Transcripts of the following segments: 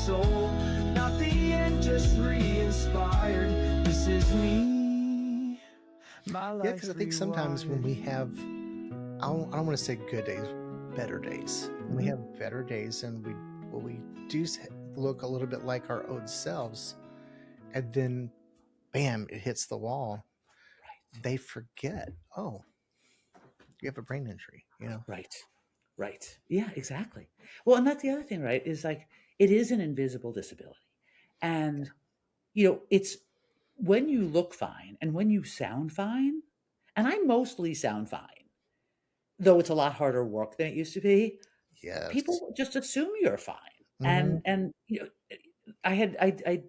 soul. Not the end, just re-inspired. This is me, my Yeah, life because I think sometimes when we rewired. have, I don't want to say good days, better days. When we have better days and we do look a little bit like our old selves, and then bam, it hits the wall. Right. They forget, oh, you have a brain injury, you know? Right. Right. Yeah, exactly. Well, and that's the other thing, right? Is like it is an invisible disability. And it's when you look fine and when you sound fine, and I mostly sound fine, though it's a lot harder work than it used to be, Yes. people just assume you're fine. Hmm. And I had I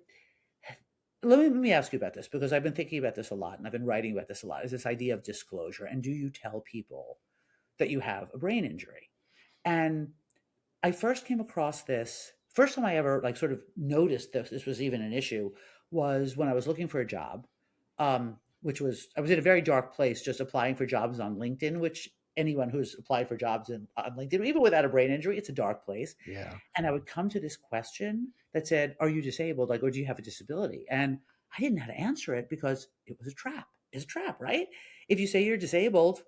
let me ask you about this because I've been thinking about this a lot and I've been writing about this a lot. Is this idea of disclosure and do you tell people that you have a brain injury? And I first came across this first time I ever like sort of noticed this was even an issue was when I was looking for a job, which was I was in a very dark place just applying for jobs on LinkedIn, which anyone who's applied for jobs on LinkedIn, even without a brain injury, it's a dark place. Yeah. And I would come to this question that said, "Are you disabled? Like, or do you have a disability?" And I didn't know how to answer it because it was a trap. It's a trap, right? If you say you're disabled,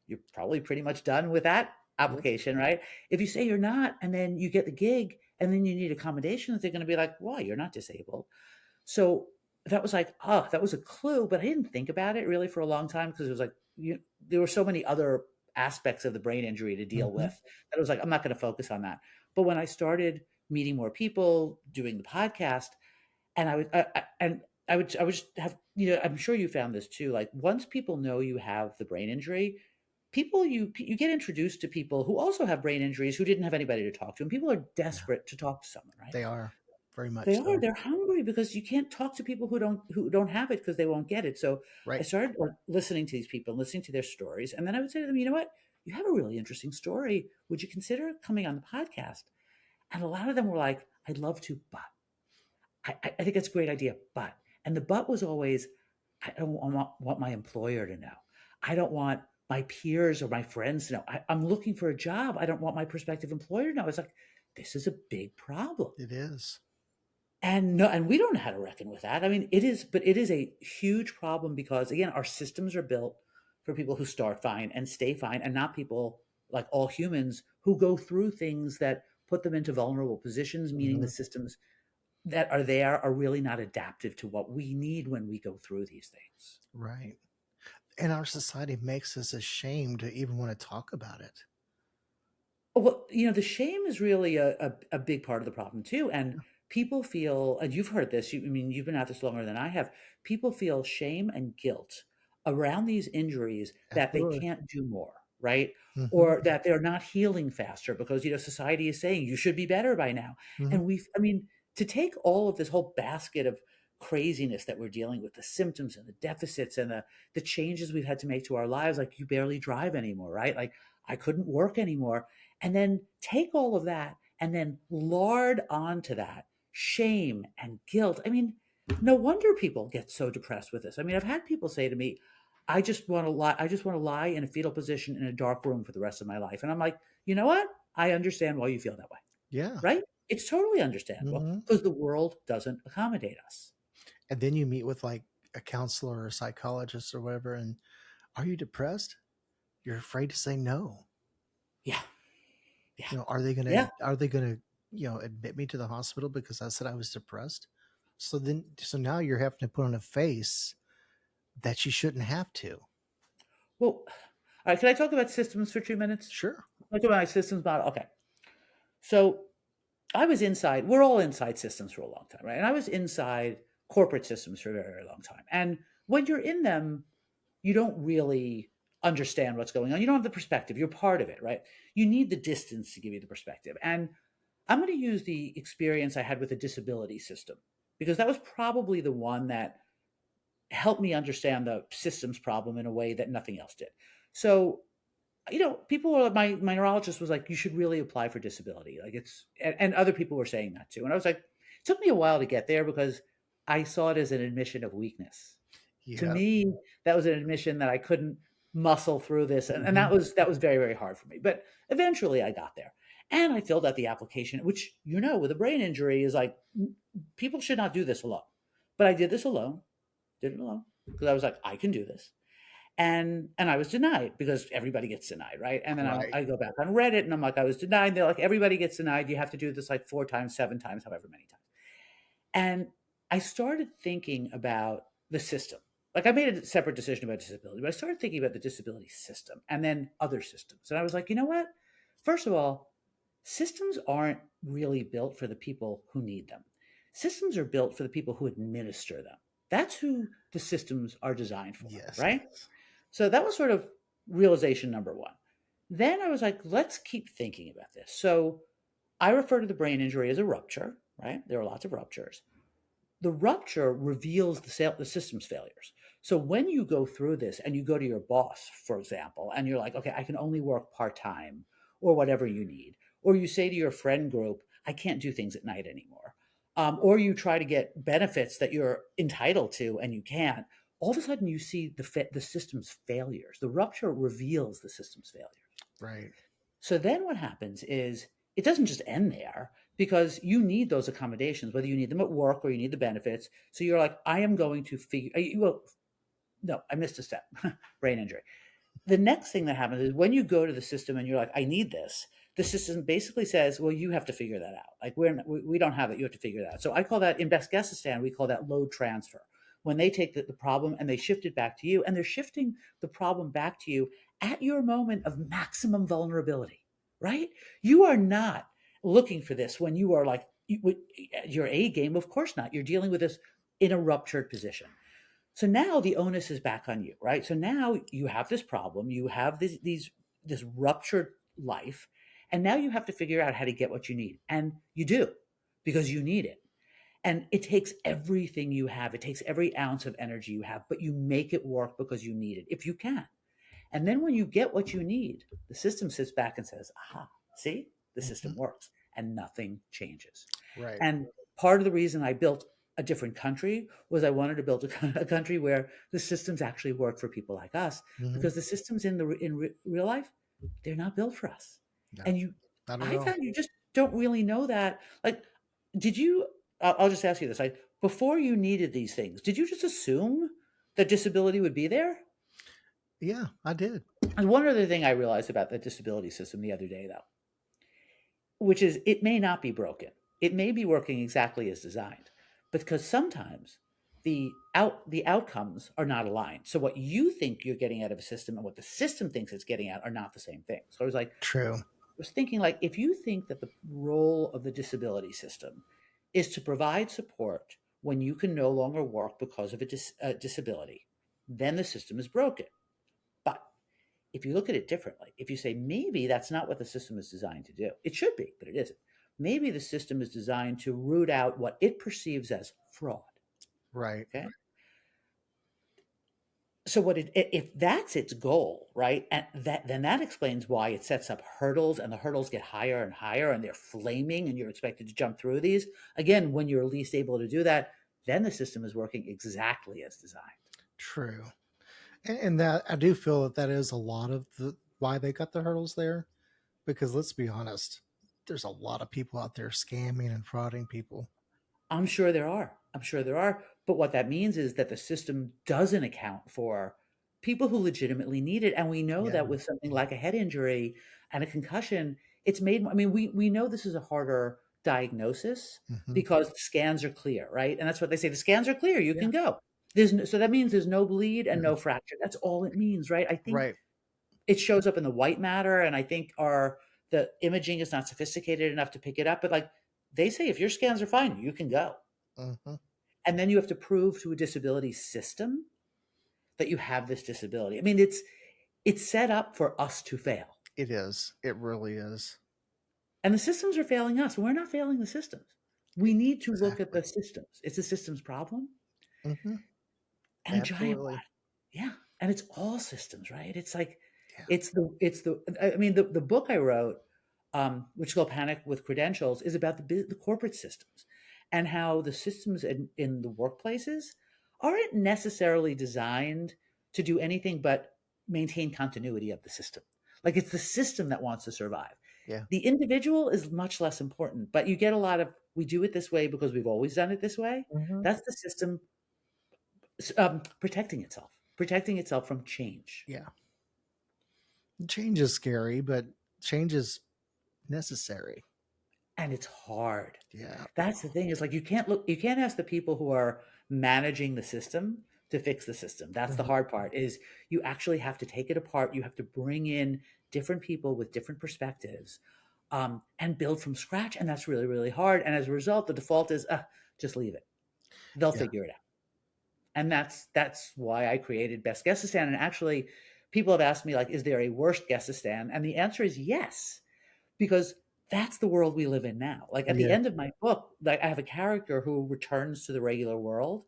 you're probably pretty much done with that Yep. application, right? If you say you're not, and then you get the gig, and then you need accommodations, they're going to be like, "Why? You're not disabled." So that was like, oh, that was a clue, but I didn't think about it really for a long time because it was like there were so many other aspects of the brain injury to deal Hmm. with that I was like, I'm not going to focus on that. But when I started meeting more people, doing the podcast, and I would just have, I'm sure you found this too. Like once people know you have the brain injury, you get introduced to people who also have brain injuries who didn't have anybody to talk to, and people are Yeah. desperate to talk to someone, right? They are very They much are. so. They're hungry because you can't talk to people who don't have it because they won't get it. So I Right. started like, listening to these people, listening to their stories, and then I would say to them, "You know what? You have a really interesting story. Would you consider coming on the podcast?" And a lot of them were like, "I'd love to, but I think it's a great idea, but." And the but was always, "I don't want my employer to know. I don't want my peers or my friends to know. I'm looking for a job. I don't want my prospective employer to know." It's like this is a big problem. It is. And no, and we don't know how to reckon with that. I mean, it is, but it is a huge problem because again, our systems are built for people who start fine and stay fine, and not people like all humans who go through things that put them into vulnerable positions, meaning the Hmm. systems that are there are really not adaptive to what we need when we go through these things. Right. And our society makes us ashamed to even want to talk about it. Well, the shame is really a big part of the problem too. And people feel, and you've heard this, I mean, you've been at this longer than I have. People feel shame and guilt around these injuries that they Absolutely. can't do more, right? Hmm. Or that they're not healing faster because, society is saying you should be better by now. Hmm. And I mean, to take all of this whole basket of craziness that we're dealing with, the symptoms and the deficits and the changes we've had to make to our lives, like you barely drive anymore, right? Like I couldn't work anymore, and then take all of that and then lard onto that shame and guilt. I mean, no wonder people get so depressed with this. I mean, I've had people say to me, I just want to lie. I just want to lie in a fetal position in a dark room for the rest of my life. And I'm like, you know what? I understand why you feel that way, Yeah. right? It's totally understandable Hmm. because the world doesn't accommodate us. And then you meet with like a counselor or a psychologist or whatever, and are you depressed? You're afraid to say no. Yeah. Yeah. Are they gonna Yeah. admit me to the hospital because I said I was depressed? So now you're having to put on a face that you shouldn't have to. Well, all right. Can I talk about systems for 2 minutes? Sure. Talk about my systems model. Okay. So I was inside, we're all inside systems for a long time, right? And I was inside corporate systems for a very, very long time. And when you're in them, you don't really understand what's going on. You don't have the perspective. You're part of it, right? You need the distance to give you the perspective. And I'm going to use the experience I had with a disability system because that was probably the one that helped me understand the systems problem in a way that nothing else did. So people were my neurologist was like, you should really apply for disability. Like and other people were saying that too. And I was like, it took me a while to get there because I saw it as an admission of weakness. To Yeah. me, that was an admission that I couldn't muscle through this. And Hmm. that was very, very hard for me. But eventually I got there. And I filled out the application, which, with a brain injury is like, people should not do this alone. But I did this alone, did it alone, because I was like, I can do this. And I was denied because everybody gets denied, right? And then Right. I go back on Reddit and I'm like, I was denied. They're like, everybody gets denied. You have to do this like 4 times, 7 times, however many times. And I started thinking about the system. Like I made a separate decision about disability, but I started thinking about the disability system and then other systems. And I was like, you know what? First of all, systems aren't really built for the people who need them. Systems are built for the people who administer them. That's who the systems are designed for, Yes. right? So that was sort of realization number one. Then I was like, let's keep thinking about this. So I refer to the brain injury as a rupture, right? There are lots of ruptures. The rupture reveals the system's failures. So when you go through this and you go to your boss, for example, and you're like, okay, I can only work part-time or whatever you need, or you say to your friend group, I can't do things at night anymore, or you try to get benefits that you're entitled to and you can't, all of a sudden you see the system's failures. The rupture reveals the system's failures. Right. So then what happens is it doesn't just end there because you need those accommodations, whether you need them at work or you need the benefits. So you're like, I am going to figure, well, no, I missed a step, brain injury. The next thing that happens is when you go to the system and you're like, I need this, the system basically says, well, you have to figure that out. Like we don't have it. You have to figure that out. So I call that in Bezkesistan, we call that load transfer. When they take the problem and they shift it back to you, and they're shifting the problem back to you at your moment of maximum vulnerability, right? You are not looking for this when you are like your A game. Of course not. You're dealing with this in a ruptured position. So now the onus is back on you, right? So now you have this problem, you have this ruptured life, and now you have to figure out how to get what you need. And you do, because you need it. And it takes everything you have. It takes every ounce of energy you have, but you make it work because you need it, if you can. And then when you get what you need, the system sits back and says, aha, see, the system works and nothing changes. Right. And part of the reason I built a different country was I wanted to build a country where the systems actually work for people like us, because the systems in real life, they're not built for us. No, And not at I all. found you just don't really know that. Like, did you, I'll just ask you this, like, before you needed these things, did you just assume that disability would be there? Yeah, I did. And one other thing I realized about the disability system the other day, though, which is it may not be broken. It may be working exactly as designed, because sometimes the outcomes are not aligned. So what you think you're getting out of a system and what the system thinks it's getting out are not the same thing. So I was like, True. I was thinking, like, if you think that the role of the disability system is to provide support when you can no longer work because of a disability, then the system is broken. But if you look at it differently, if you say maybe that's not what the system is designed to do, it should be, but it isn't. Maybe the system is designed to root out what it perceives as fraud. Right. Okay. So if that's its goal, right? And then that explains why it sets up hurdles, and the hurdles get higher and higher, and they're flaming, and you're expected to jump through these. Again, when you're least able to do that, then the system is working exactly as designed. True. And that I do feel that is a lot of why they got the hurdles there, because let's be honest, there's a lot of people out there scamming and frauding people. I'm sure there are. I'm sure there are. But what that means is that the system doesn't account for people who legitimately need it. And we know that with something like a head injury and a concussion, it's made, I mean, we know this is a harder diagnosis because the scans are clear, right? And that's what they say. The scans are clear. You can go. So that means there's no bleed and no fracture. That's all it means, right? I think it shows up in the white matter, and I think the imaging is not sophisticated enough to pick it up. But like they say, if your scans are fine, you can go. And then you have to prove to a disability system that you have this disability. I mean, it's set up for us to fail. It is. It really is. And the systems are failing us. We're not failing the systems. We need to look at the systems. It's a systems problem. And a giant one. Yeah. And it's all systems, right? It's like, I mean, the book I wrote, which is called Panic with Credentials, is about the corporate systems and how the systems in the workplaces aren't necessarily designed to do anything but maintain continuity of the system. Like, it's the system that wants to survive. Yeah. The individual is much less important, but you get a lot of, we do it this way because we've always done it this way. Hmm. That's the system protecting itself from change. Yeah. Change is scary, but change is necessary. And it's hard. Yeah. That's the thing, is like you can't ask the people who are managing the system to fix the system. That's the Hmm. hard part, is you actually have to take it apart. You have to bring in different people with different perspectives, and build from scratch. And that's really, really hard. And as a result, the default is just leave it. They'll Yeah. figure it out. And that's why I created Best Guestistan. And actually, people have asked me, like, is there a worst Guestistan? And the answer is yes, because that's the world we live in now. Like at the Yeah. end of my book, like I have a character who returns to the regular world,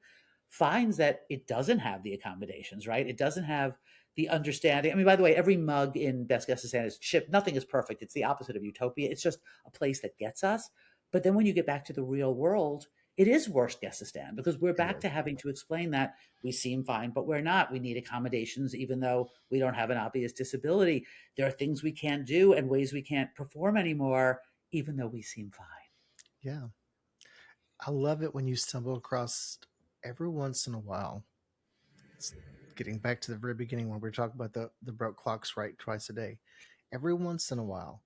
finds that it doesn't have the accommodations, right? It doesn't have the understanding. I mean, by the way, every mug in Best Guestistan is shipped. Nothing is perfect. It's the opposite of utopia. It's just a place that gets us. But then when you get back to the real world, it is worse Guestistan, because we're It back is. to having to explain that we seem fine, but we're not. We need accommodations, even though we don't have an obvious disability. There are things we can't do and ways we can't perform anymore, even though we seem fine. Yeah. I love it when you stumble across every once in a while. It's getting back to the very beginning when we were talking about the broke clocks right twice a day. Every once in a while,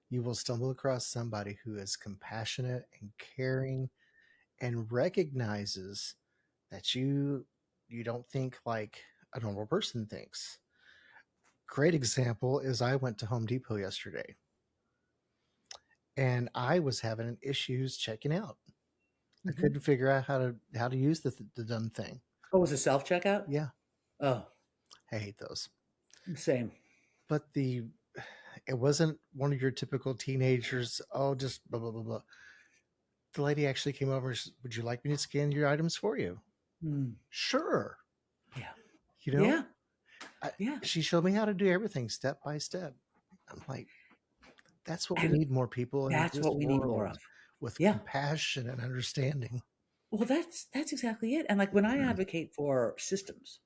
you will stumble across somebody who is compassionate and caring and recognizes that you don't think like a normal person thinks. Great example is I went to Home Depot yesterday and I was having issues checking out. I Hmm. couldn't figure out how to use the dumb thing. Oh, was it self checkout? Yeah, Oh, I hate those. same. But it wasn't one of your typical teenagers. Oh, just blah blah blah blah. The lady actually came over. And said, would you like me to scan your items for you? Mm, Sure. yeah. You know, Yeah. I, Yeah. she showed me how to do everything step by step. I'm like, that's what we And need more people in that's this what we need more world of. with Yeah. compassion and understanding. Well, that's exactly it. And like when I advocate for systems,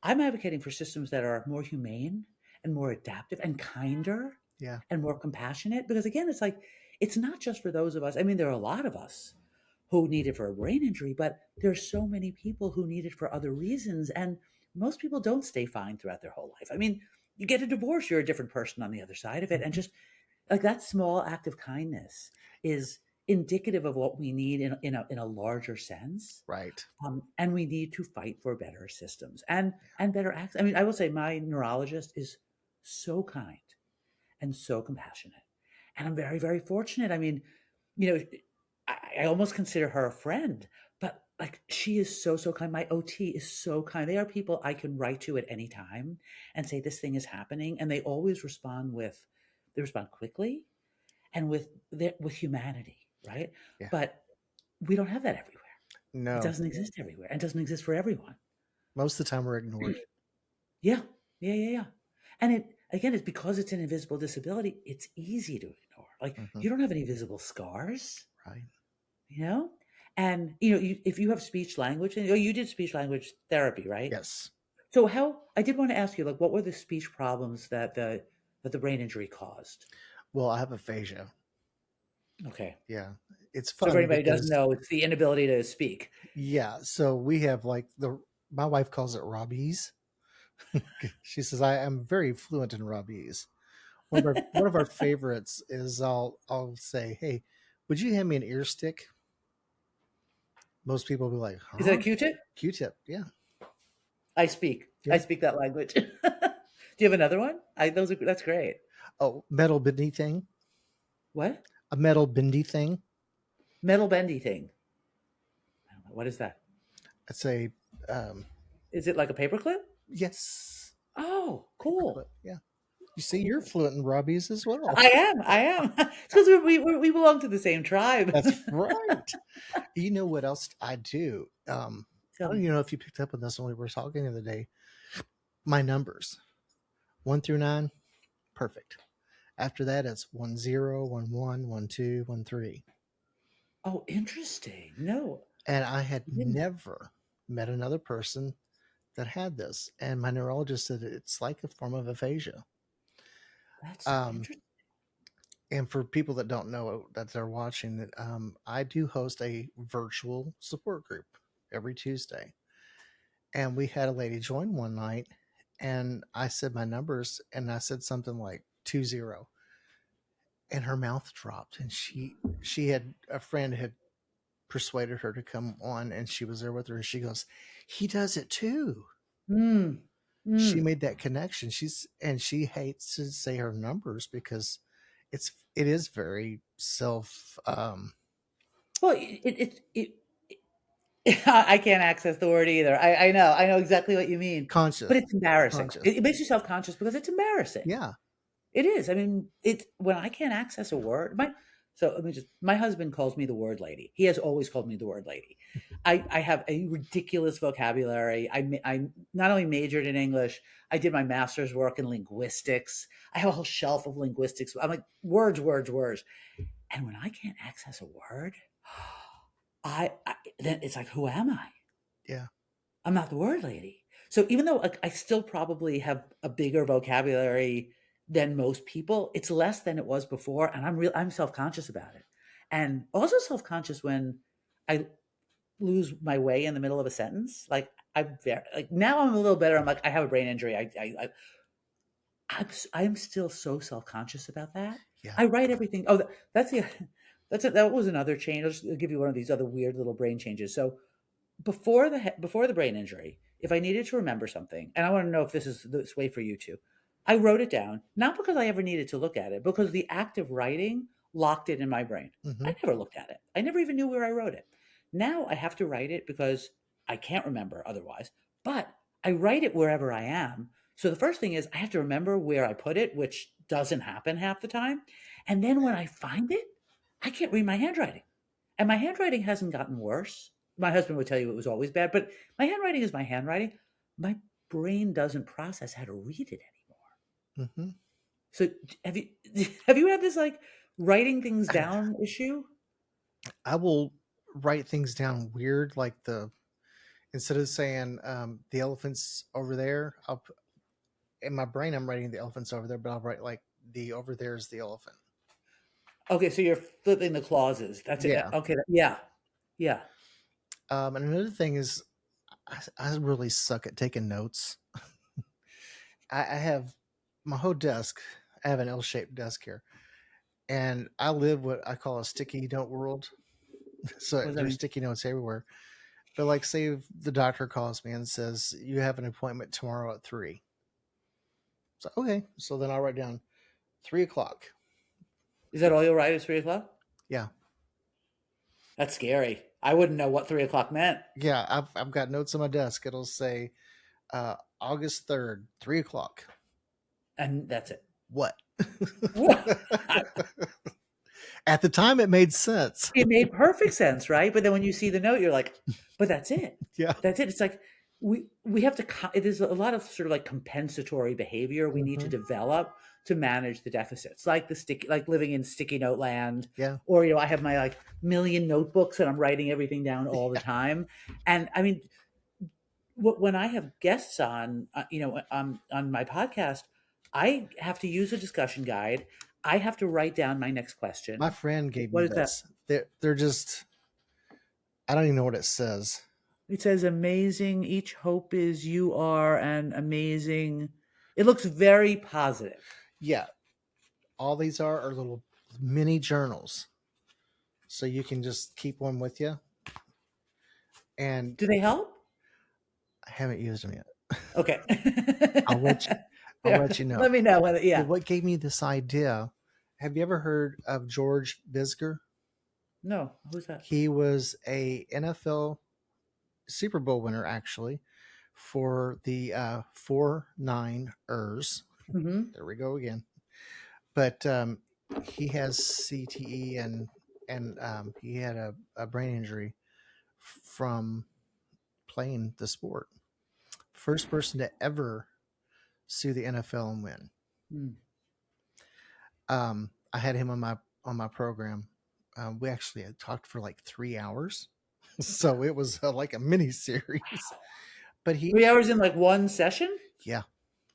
I'm advocating for systems that are more humane and more adaptive and kinder Yeah. and more compassionate. Because again, it's like, it's not just for those of us. I mean, there are a lot of us who need it for a brain injury, but there's so many people who need it for other reasons. And most people don't stay fine throughout their whole life. I mean, you get a divorce, you're a different person on the other side of it. And Mhm. just like that small act of kindness is indicative of what we need in a larger sense. Right. And we need to fight for better systems and better access. I mean, I will say my neurologist is so kind and so compassionate, and I'm very, very fortunate. I mean, you know, I almost consider her a friend, but like she is so, so kind. My OT is so kind. They are people I can write to at any time and say this thing is happening, and they always respond with, they respond quickly and with humanity, right? Yeah. But we don't have that everywhere. It No. doesn't exist everywhere and doesn't exist for everyone. Most of the time we're ignored. Yeah. Yeah, yeah, yeah. And it again, it's because it's an invisible disability, it's easy to ignore. Like Hmm. you don't have any visible scars, Right. you know? And if you have speech language, and you did speech language therapy, right? Yes. So how I did want to ask you, like, what were the speech problems that the brain injury caused? Well, I have aphasia. Okay. Yeah. It's So for fun anybody who doesn't because know, it's the inability to speak. yeah, so we have like my wife calls it Robbie's. She says I am very fluent in Robbie's. One of our favorites is I'll say, "Hey, would you hand me an ear stick?" Most people will be like, Is that a "Huh?" Q-tip? Q-tip. Yeah. I speak. I Yeah. speak that language. Do you have another one? That's great. Oh, metal bendy thing. What? A metal bendy thing. Metal bendy thing. I don't know. What is that? I'd say, um, Is it like a paperclip? yes, Oh, paperclip. cool. Yeah. You see, you're Cool. fluent in Robbie's as well. I am. I am. It's because we belong to the same tribe. That's right. You know what else I do? Tell I don't me. even know if you picked up on this when we were talking the other day. My numbers 1 through 9, perfect. After that, it's 1 0, 1 1, 1 2, 1 3. Oh, interesting. No, And I had I didn't. never met another person that had this. And my neurologist said it's like a form of aphasia. That's so Um, interesting. And for people that don't know that they're watching, that I do host a virtual support group every Tuesday, and we had a lady join one night, and I said my numbers, and I said something like 20, and her mouth dropped, and she had a friend had persuaded her to come on, and she was there with her, and she goes, "He does it too." Mm. She Mm. made that connection. She hates to say her numbers because it is very self Well, I can't access the word either. I know exactly what you mean, but conscious. it's embarrassing. Conscious. It makes you self-conscious because it's embarrassing. Yeah. It is. I mean, it's when I can't access a word. My husband calls me the word lady. He has always called me the word lady. I have a ridiculous vocabulary. I not only majored in English, I did my master's work in linguistics. I have a whole shelf of linguistics. I'm like words, words, words. And when I can't access a word, I then it's like, who am I? Yeah. I'm not the word lady. So even though like, I still probably have a bigger vocabulary than most people, it's less than it was before, and I'm self-conscious about it. And also self-conscious when I lose my way in the middle of a sentence. Like I'm very like now I'm a little better. I'm like I have a brain injury. I'm still so self-conscious about that. Yeah. I write everything. Oh, that's the that was another change. I'll give you one of these other weird little brain changes. So before the brain injury, if I needed to remember something, and I want to know if this is this way for you too, I wrote it down, not because I ever needed to look at it, because the act of writing locked it in my brain. Hmm. I never looked at it. I never even knew where I wrote it. Now I have to write it because I can't remember otherwise, but I write it wherever I am. So the first thing is I have to remember where I put it, which doesn't happen half the time. And then when I find it, I can't read my handwriting. And my handwriting hasn't gotten worse. My husband would tell you it was always bad, but my handwriting is my handwriting. My brain doesn't process how to read it anymore. Hmm. So have you have you had this like writing things down issue? I will write things down weird, like instead of saying the elephant's over there, in my brain I'm writing the elephant's over there, but I'll write like the over there is the elephant. Okay, so you're flipping the clauses. That's it. Yeah. Okay, yeah, yeah. And another thing is, I really suck at taking notes. I have my whole desk. I have an L-shaped desk here, and I live what I call a sticky note world. So What does that there's mean? sticky notes everywhere. But like, say if the doctor calls me and says you have an appointment tomorrow at 3. So okay, so then I'll write down 3 o'clock. Is that all you'll write is 3 o'clock? Yeah, That's scary. I wouldn't know what 3 o'clock meant. yeah. I've got notes on my desk. It'll say August 3rd, 3 o'clock. And that's it. What? What? At the time, it made sense. It made perfect sense, right? But then when you see the note, you're like, but that's it. Yeah. That's it. It's like we have to it is a lot of sort of like compensatory behavior we need to Hmm. develop to manage the deficits. Like like living in sticky note land, Yeah. or I have my like million notebooks and I'm writing everything down all the Yeah. time. And I mean, when I have guests on, on my podcast, I have to use a discussion guide. I have to write down my next My question. friend gave What me is that? this. They're just, I don't even know what it says. It says amazing. Each hope is you are an amazing. It looks very positive. Yeah. All these are little mini journals. So you can just keep one with you. And Do they help? I haven't used them yet. Okay. I'll let you, I'll There. let you know. Let me know whether, But yeah. what gave me this idea? Have you ever heard of George Bisger? No, who's that? He was a NFL Super Bowl winner, actually, for the 49ers. Hmm. There we go again. But he has CTE, and he had a brain injury from playing the sport. First person to ever sue the NFL and win. Mm. I had him on my program. We actually had talked for like 3 hours, so it was like a mini series. But 3 hours in like one session? yeah,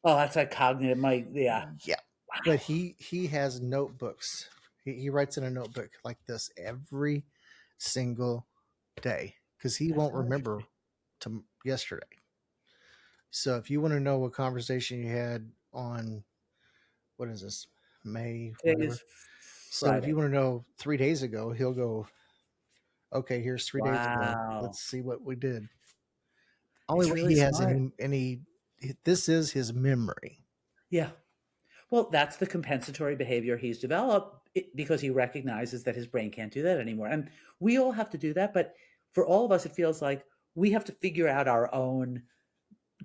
Oh, that's like cognitive. Yeah. yeah. But he has notebooks He writes in a notebook like this every single day because he That's won't so remember interesting. to yesterday. So if you want to know what conversation you had on what is this, May, Today is whatever. So if you Friday. want to know 3 days ago, he'll go, okay, here's 3 days ago. Wow. Let's see what we did. Only It's way really he has smart. any. This is his memory. Yeah. Well, that's the compensatory behavior he's developed because he recognizes that his brain can't do that anymore. And we all have to do that. But for all of us, it feels like we have to figure out our own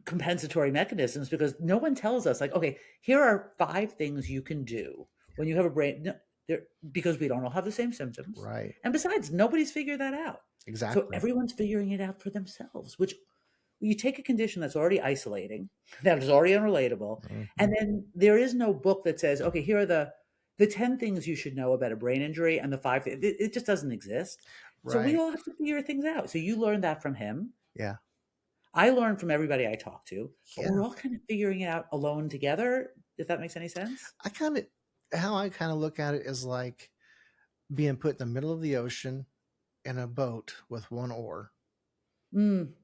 compensatory mechanisms because no one tells us, like, okay, here are 5 things you can do when you have a brain. No, because we don't all have the same symptoms. Right. And besides, nobody's figured that out. So Exactly. everyone's figuring it out for themselves, which you take a condition that's already isolating, that is already unrelatable, Mhm. and then there is no book that says, okay, here are the 10 things you should know about a brain injury and the five it just doesn't exist. So we Right. all have to figure things out. So you learned that from him. Yeah. I learned from everybody I talk to, but Yeah. we're all kind of figuring it out alone together, if that makes any sense. I kind of, how I kind of look at it is like being put in the middle of the ocean in a boat with one oar. Mm,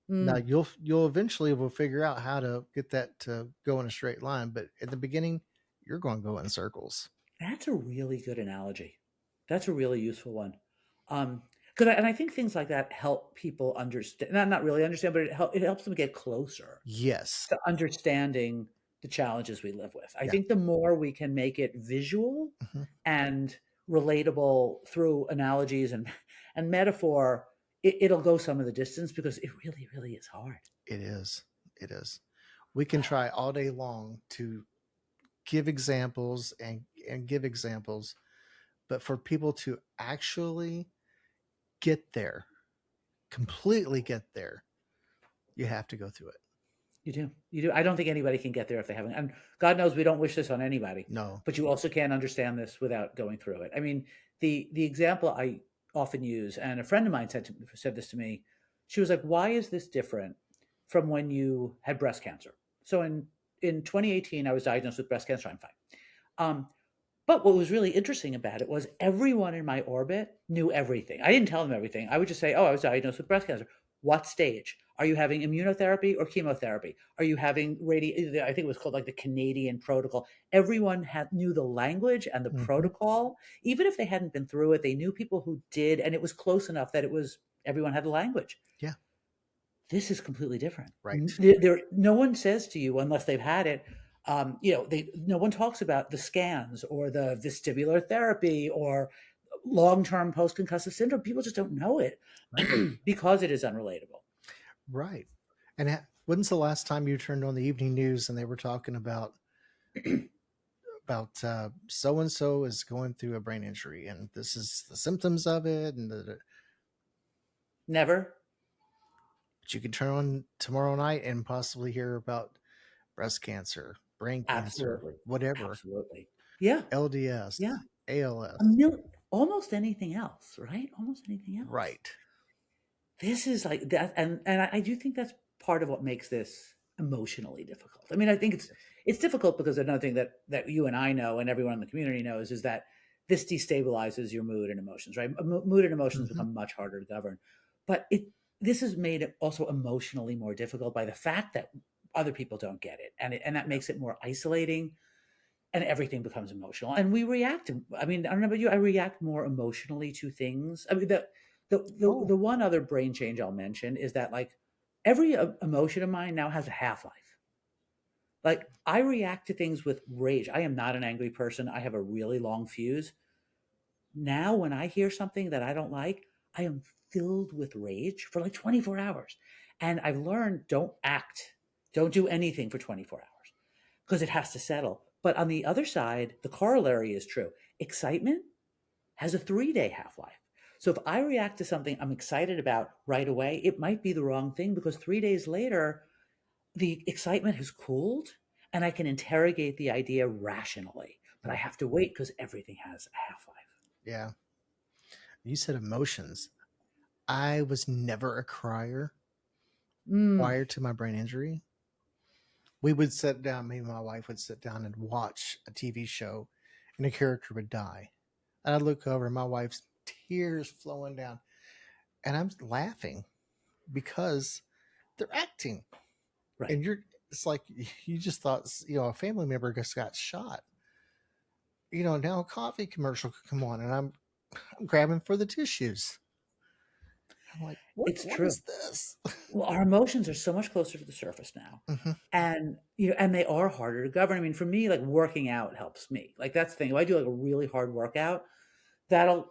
Now mm. you'll eventually will figure out how to get that to go in a straight line, but at the beginning, you're going to go in circles. That's a really good analogy. That's a really useful one. Because I think things like that help people understand, not really understand, but it helps them get closer Yes. to understanding the challenges we live with. I Yeah. think the more we can make it visual Mhm. and relatable through analogies and metaphor, it'll go some of the distance because it really, really is hard. It is. It is. We can try all day long to give examples and give examples, but for people to actually get there, completely get there, you have to go through it. You do. You do. I don't think anybody can get there if they haven't. And God knows we don't wish this on anybody, No. but you also can't understand this without going through it. I mean, the example I often use, and a friend of mine said this to me. She was like, "Why is this different from when you had breast cancer?" So in 2018, I was diagnosed with breast cancer. I'm fine. Um, but what was really interesting about it was everyone in my orbit knew everything. I didn't tell them everything. I would just say, "Oh, I was diagnosed with breast cancer. What stage? Are you having immunotherapy or chemotherapy? Are you having I think it was called like the Canadian protocol." Everyone knew the language and the Hmm. protocol. Even if they hadn't been through it, they knew people who did, and it was close enough that it was everyone had the language. Yeah. This is completely different. Right. No one says to you unless they've had it. No one talks about the scans or the vestibular therapy or long-term post-concussive syndrome. People just don't know it Right. because it is unrelatable. Right. And when's the last time you turned on the evening news and they were talking about so and so is going through a brain injury and this is the symptoms of it Never. but you could turn on tomorrow night and possibly hear about breast cancer, brain cancer, Absolutely. whatever, Absolutely. Yeah. Yeah. LDS, A ALS. million, almost anything else, right? Almost anything else. Right. This is like that, and I do think that's part of what makes this emotionally difficult. I mean, I think it's difficult because another thing that you and I know and everyone in the community knows is that this destabilizes your mood and emotions, right? Mood and emotions Hmm. become much harder to govern. But this is made it also emotionally more difficult by the fact that other people don't get it, and that Yeah. makes it more isolating, and everything becomes emotional. And we react. I mean, I don't know about you. I react more emotionally to things. I mean, the Oh, one other brain change I'll mention is that like every emotion of mine now has a half life. Like I react to things with rage. I am not an angry person. I have a really long fuse. Now, when I hear something that I don't like, I am filled with rage for like 24 hours. And I've learned don't do anything for 24 hours because it has to settle. But on the other side, the corollary is true. Excitement has a 3 day half life. So if I react to something I'm excited about right away, it might be the wrong thing because 3 days later, the excitement has cooled and I can interrogate the idea rationally. But I have to wait because everything has a half life. yeah. You said emotions. I was never a crier Mm, prior to my brain injury. We would sit down, me and my wife would sit down and watch a TV show, and a character would die. And I look over, and my wife's tears flowing down, and I'm laughing because they're acting. Right. And it's like you just thought, a family member just got shot. Now a coffee commercial could come on, and I'm grabbing for the tissues. I'm like, It's what true. is this? Well, our emotions are so much closer to the surface now. Hmm. And and they are harder to govern. I mean, for me, like working out helps me. Like that's the thing. If I do like a really hard workout, that'll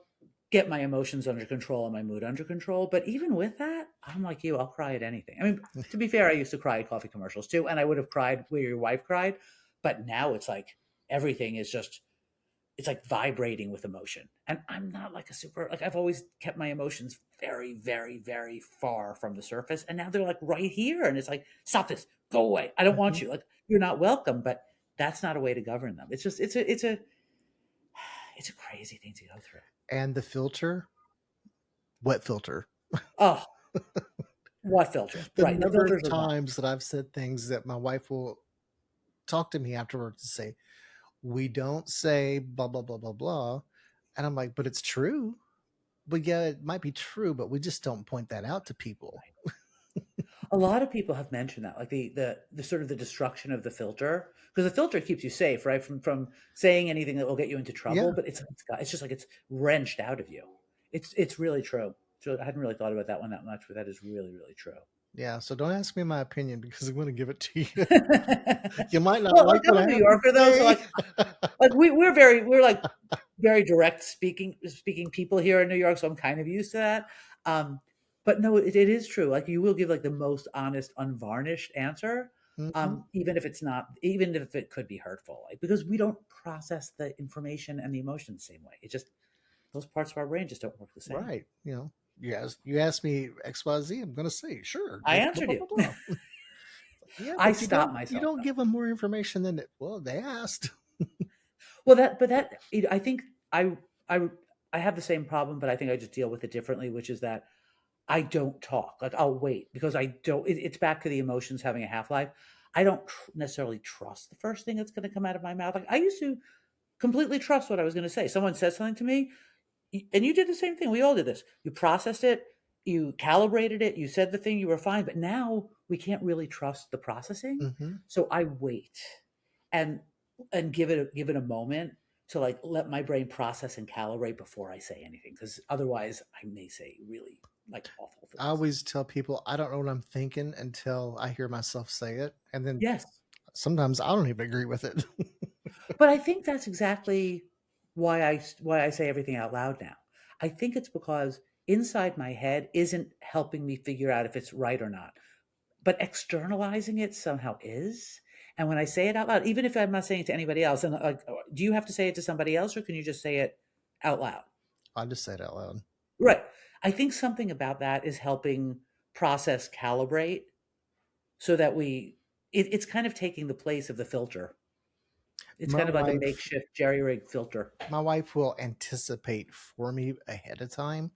get my emotions under control and my mood under control. But even with that, I'm like you, I'll cry at anything. I mean, to be fair, I used to cry at coffee commercials too, and I would have cried where your wife cried. But now it's like everything is just it's like vibrating with emotion. And I'm not like a super like I've always kept my emotions very, very, very far from the surface. And now they're like right here. And it's like, stop this, go away. I don't want Hmm. you. Like you're not welcome, but that's not a way to govern them. It's just it's a crazy thing to go through. And the filter, wet filter. Oh, what filter? The Right. The number of filters are gone. times that I've said things that my wife will talk to me afterwards and say, we don't say blah, blah, blah, blah, blah. And I'm like, but it's true. But yeah, it might be true, but we just don't point that out to people. A lot of people have mentioned that, like the sort of the destruction of the filter, because the filter keeps you safe, right, from saying anything that will get you into Yeah. trouble. But it's just like it's wrenched out of you. It's really true. So I hadn't really thought about that one that much, but that is really really true. Yeah. So don't ask me my opinion because I'm going to give it to you. You might not Well, like like I'm what a I New have to Yorker though, so say. like we're like very direct speaking people here in New York, so I'm kind of used to that. Um, but no, it is true. Like you will give like the most honest, unvarnished answer, Hmm. even if it's not, even if it could be hurtful, like because we don't process the information and the emotion the same way. It just those parts of our brain just don't work the same. Right. You ask me XYZ, I'm going to say, sure. I Blah, answered blah, you. blah, blah. Yeah, I but you stop don't you myself don't though. give them more information than well they asked. Well, I think I I I have the same problem, but I think I just deal with it differently, which is that I don't talk. Like I'll wait because I don't. It's back to the emotions having a half life. I don't necessarily trust the first thing that's going to come out of my mouth. Like I used to completely trust what I was going to say. Someone said something to me, and you did the same thing. We all did this. You processed it, you calibrated it, you said the thing, you were fine. But now we can't really trust the processing. Hmm. So I wait and give it a moment to like let my brain process and calibrate before I say anything. Because otherwise I may say really like awful I things. always tell people I don't know what I'm thinking until I hear myself say it, and then Yes. sometimes I don't even agree with it. But I think that's exactly why I say everything out loud now. I think it's because inside my head isn't helping me figure out if it's right or not, but externalizing it somehow is. And when I say it out loud, even if I'm not saying it to anybody else, and like, do you have to say it to somebody else, or can you just say it out loud? I just say it out loud. Right. I think something about that is helping process calibrate so that it's kind of taking the place of the filter. It's My kind of like a wife, makeshift jerry rig filter. my wife will anticipate for me ahead of time.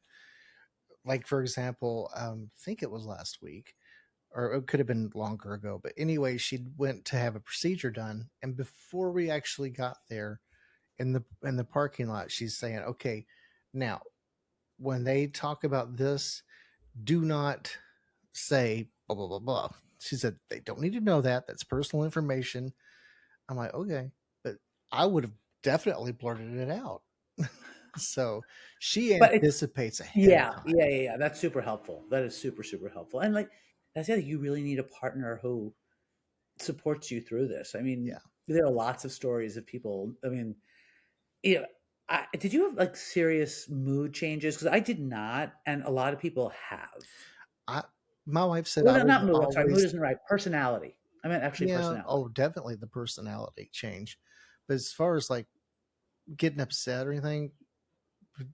Like for example, I think it was last week, or it could have been longer ago. But anyway, she went to have a procedure done, and before we actually got there, in the parking lot, she's saying, "Okay, now when they talk about this, do not say blah blah blah blah." She said they don't need to know that. That's personal information. I'm like, okay, but I would have definitely blurted it out. So she But it's anticipates ahead of yeah, time. yeah, yeah, yeah. That's super helpful. That is super, super helpful. And like that's it. You really need a partner who supports you through this. I mean, Yeah, there are lots of stories of people. I mean, you know, did you have like serious mood changes? Because I did not, and a lot of people have. I my wife said Well, I no, was not mood. I'm sorry, mood always isn't right. Personality. I meant actually yeah. personality. Oh, definitely the personality change. But as far as like getting upset or anything,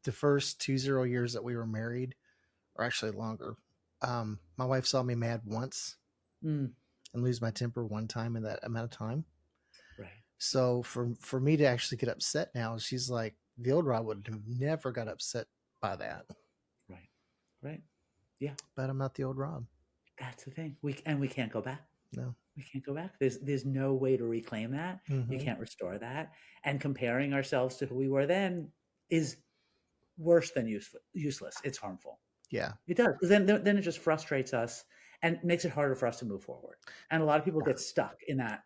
the first 20 years that we were married, or actually longer, my wife saw me mad once Mm, and lose my temper one time in that amount of time. right, So for me to actually get upset now, she's like, the old Rob would have never got upset by that. right, right. Yeah, But I'm not the old Rob. that's the thing. We can't go back. No. We can't go back. There's no way to reclaim that. You Hmm. can't restore that. And comparing ourselves to who we were then is worse than useless. It's harmful. Yeah. It does. 'Cause then it just frustrates us and makes it harder for us to move forward. And a lot of people Yeah. get stuck in that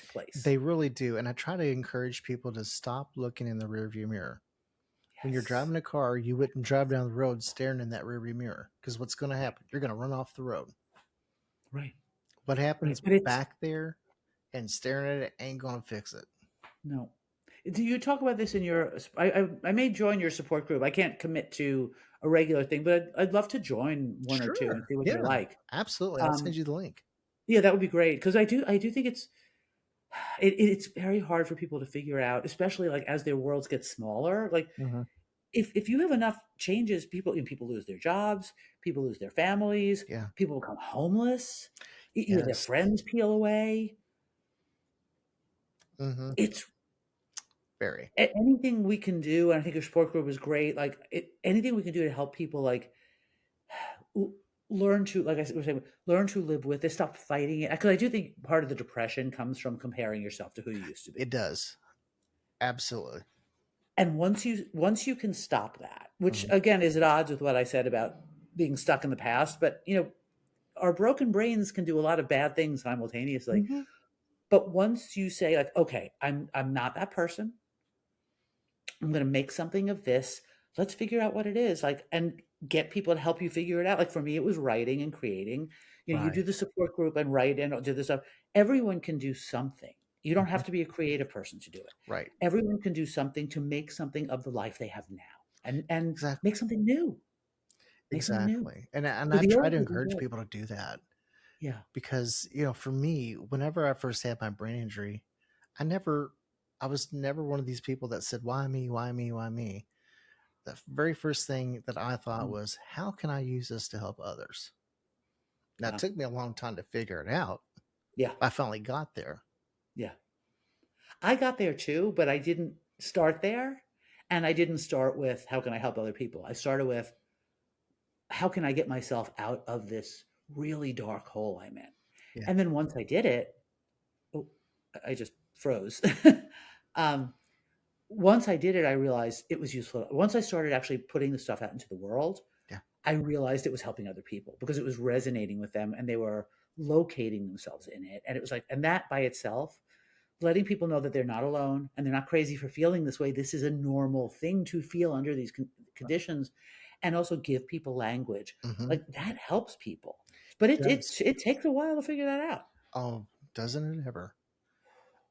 place. They really do. And I try to encourage people to stop looking in the rearview mirror. When you're Yes. driving a car, you wouldn't drive down the road staring in that rearview mirror because what's going to Right. happen? You're going to run off the road. Right. What Right. happens But it's back there and staring at it ain't going to fix it. no. Do you talk about this in your? I may join your support group. I can't commit to a regular thing, but I'd love to join one or two and Sure. see what they're Yeah, like. absolutely. I'll send Um, you the link. yeah, that would be great because I do think it's very hard for people to figure out, especially like as their worlds get smaller. Like Hmm. if you have enough changes, people lose their jobs, people lose their families, Yeah. people become homeless, their Yes. friends peel away. Hmm. It's Very. anything we can do, and I think your support group is great. Like anything we can do to help people, like l- learn to, like I was saying, learn to live with it, stop fighting it. Because I do think part of the depression comes from comparing yourself to who you used to be. It does. Absolutely. And once you can stop that, which Hmm. again is at odds with what I said about being stuck in the past, but our broken brains can do a lot of bad things simultaneously. Hmm. But once you say like, okay, I'm not that person. I'm going to make something of this. Let's figure out what it is, like, and get people to help you figure it out. Like for me, it was writing and creating. You do Right. the support group and write and do this stuff. Everyone can do something. You don't Hmm. have to be a creative person to do it. Right. Everyone can do something to make something of the life they have now, and make Exactly. something new. Make something new. Exactly. And Because I the try old to is the encourage old. people to do that Yeah. because, for me, whenever I first had my brain injury, I never, I was never one of these people that said, why me? Why me? Why me? The very first thing that I thought Mm. was, how can I use this to help others? Now, it Wow. took me a long time to figure it out. Yeah. I finally got there. Yeah. I got there too, but I didn't start there. And I didn't start with how can I help other people? I started with how can I get myself out of this really dark hole I'm in? Yeah. And then once I did it, oh, I just froze. um, once I did it, I realized it was useful. Once I started actually putting the stuff out into the world, Yeah. I realized it was helping other people because it was resonating with them and they were locating themselves in it. And it was like, and that by itself, letting people know that they're not alone and they're not crazy for feeling this way. This is a normal thing to feel under these conditions, and also give people language Hmm. like that helps people. But It does. it takes a while to figure that out. Oh, doesn't it ever?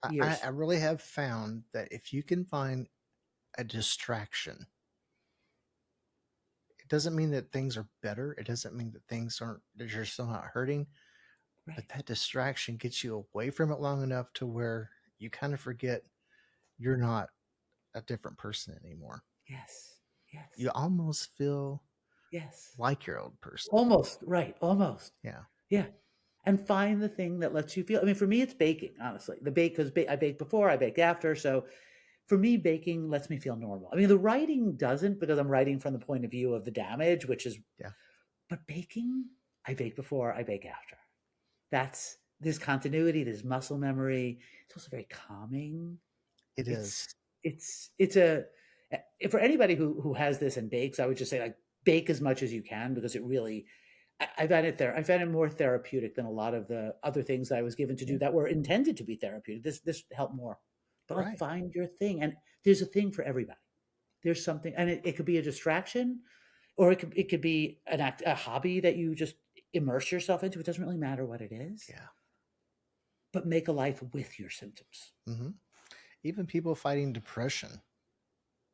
I Years. really have found that if you can find a distraction, it doesn't mean that things are better. It doesn't mean that things aren't, that you're still not hurting, but Right. that distraction gets you away from it long enough to where you kind of forget you're not a different person anymore. Yes. You Yes. almost feel Yes. like your old person. Almost right. Almost. Yeah. Yeah. And find the thing that lets you feel. I mean, for me, it's baking. Honestly, the bake because I baked before, I baked after. So for me, baking lets me feel normal. I mean, the writing doesn't because I'm writing from the point of view of the damage, which is. Yeah. But baking, I bake before, I bake after. There's continuity, there's muscle memory. It's also very calming. It It's is. it's a for anybody who has this and bakes, I would just say like bake as much as you can because it really I find it there. I find it more therapeutic than a lot of the other things that I was given to Yeah. do that were intended to be therapeutic. This helped more. But like Right. find your thing, and there's a thing for everybody. There's something, and it could be a distraction, or it could be a hobby that you just immerse yourself into. It doesn't really matter what it is, Yeah. but make a life with your symptoms. Hmm. Even people fighting depression,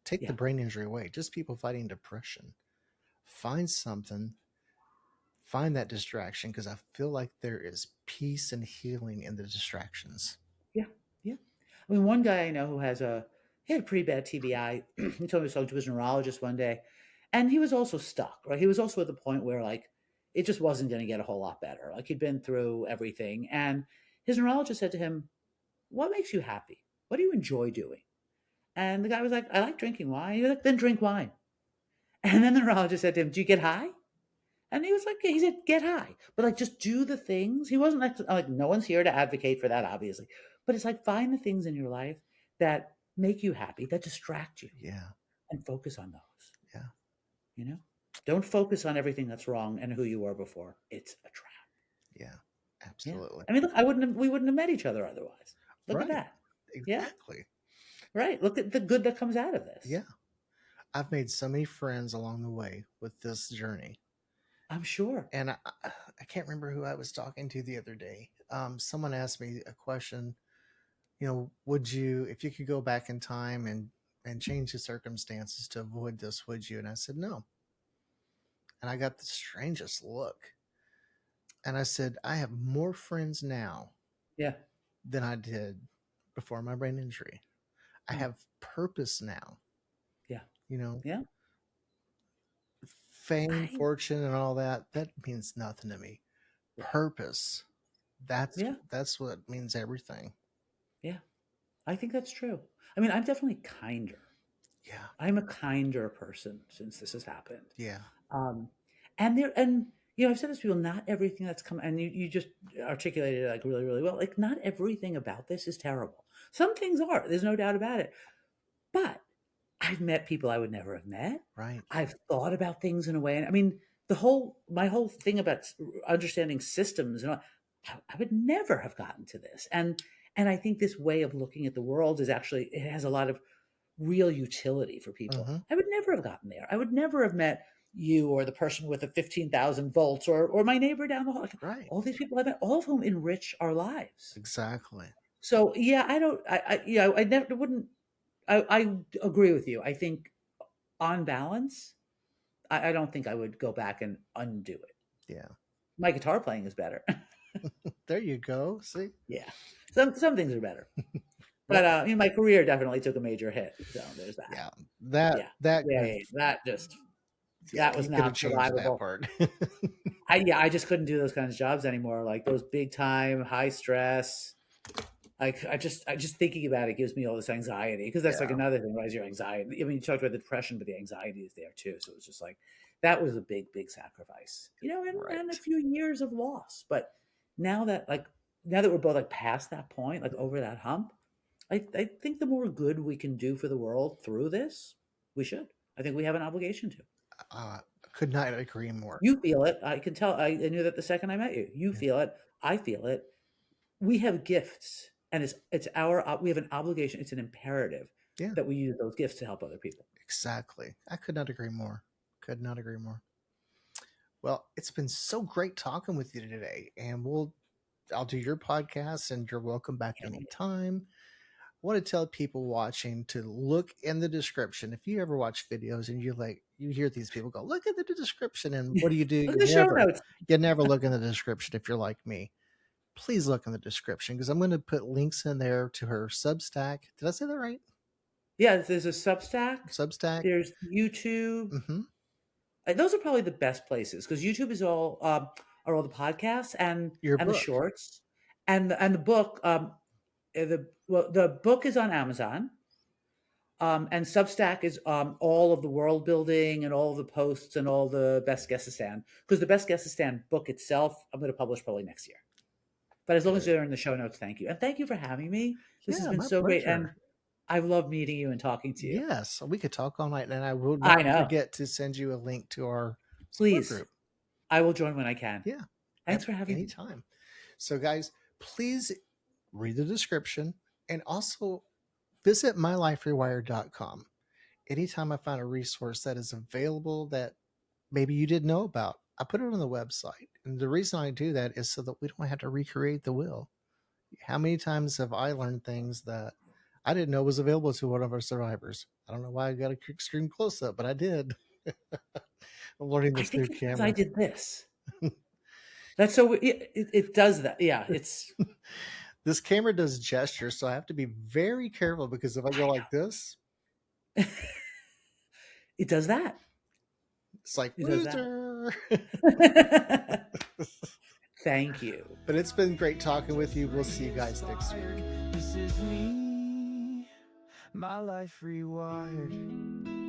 take the Yeah. brain injury away. Just people fighting depression. Find something, find that distraction because I feel like there is peace and healing in the distractions. Yeah, yeah. I mean, one guy I know who he had a pretty bad TBI. He told me he was talking to his neurologist one day, and he was also stuck. Right, he was also at the point where like it just wasn't going to get a whole lot better. Like he'd been through everything, and his neurologist said to him, "What makes you happy? What do you enjoy doing?" And the guy was like, "I like drinking wine." He was like, "Then drink wine." And then the neurologist said to him, "Do you get high?" And he was like, yeah, he said, get high, but like just do the things. He wasn't like no one's here to advocate for that, obviously. But it's like find the things in your life that make you happy, that distract you. Yeah. and focus on those. Yeah. You know, don't focus on everything that's wrong and who you were before. It's a trap. Yeah. Yeah. Absolutely. I mean, look, we wouldn't have met each other otherwise. Look at Right. that. Yeah. Exactly. Right. Look at the good that comes out of this. Yeah. I've made so many friends along the way with this journey. I'm sure. And I can't remember who I was talking to the other day. Someone asked me a question, would you, if you could go back in time and change the circumstances to avoid this, would you? And I said, no. And I got the strangest look. And I said, I have more friends now Yeah. than I did before my brain injury. I Mm. have purpose now. Yeah. Yeah. Fame, I, fortune, and all that means nothing to me. yeah. Purpose. Yeah. That's what means everything. Yeah. I think that's true. I mean, I'm definitely kinder. Yeah. I'm a kinder person since this has happened. Yeah. And I've said this to people, not everything that's come, and you just articulated it like really, really well. Like, not everything about this is terrible. Some things are, there's no doubt about it. But I've met people I would never have met. Right. I've thought about things in a way. And I mean, my whole thing about understanding systems and all, I would never have gotten to this. And I think this way of looking at the world it has a lot of real utility for people. Mm-hmm. I would never have gotten there. I would never have met you or the person with the 15,000 volts or my neighbor down the hall. Like, Right. all these people I met, all of whom enrich our lives. Exactly. So yeah, I never wouldn't. I agree with you. I think on balance, I don't think I would go back and undo it. Yeah. My guitar playing is better. There you go. See? Yeah, some things are better. But my career definitely took a major hit. So there's that. Yeah. That was you could have not changed that survivable. part. I just couldn't do those kinds of jobs anymore. Like those big time, high stress. Like I just thinking about it gives me all this anxiety, because that's like Yeah. another thing, right? Your anxiety. I mean, you talked about the depression, but the anxiety is there too. So it's just like that was a big sacrifice, and Right. a few years of loss. But now that we're both like past that point, like over that hump, I think the more good we can do for the world through this, we should. I think we have an obligation to. Could not agree more. You feel it. I can tell. I knew that the second I met you. You feel it. I feel it. We have gifts, and we have an obligation. It's an imperative that we use those gifts to help other people. Exactly. I could not agree more. Could not agree more. Well, it's been so great talking with you today, and I'll do your podcast, and you're welcome back anytime. I want to tell people watching to look in the description. If you ever watch videos and you hear these people go, look at the description, and what do? Look at the show notes. You never look in the description if you're like me. Please look in the description, because I'm going to put links in there to her Substack. Did I say that right? Yeah, there's a Substack. There's YouTube. Mm-hmm. Those are probably the best places, because YouTube is all are all the podcasts and the shorts, and the book. The book is on Amazon, and Substack is all of the world building and all of the posts and all the Best Guestistan, because the Best Guestistan book itself I'm going to publish probably next year. But as long as they're in the show notes, thank you. And thank you for having me. This has been so great. And I've loved meeting you and talking to you. Yes, we could talk all night, and I will not forget to send you a link to our support group. I will join when I can. Yeah. Thanks for having me. Anytime. So guys, please read the description, and also visit myliferewired.com. Anytime I find a resource that is available that maybe you didn't know about, I put it on the website. And the reason I do that is so that we don't have to recreate the wheel. How many times have I learned things that I didn't know was available to one of our survivors? I don't know why I got a extreme close up, but I did. I'm learning this new camera. I did this. That's so it does that. Yeah, it's this camera does gestures, so I have to be very careful, because if I go like this, it does that. It's like loser. Thank you. But it's been great talking with you. We'll see you guys next week. This is me, my life rewired.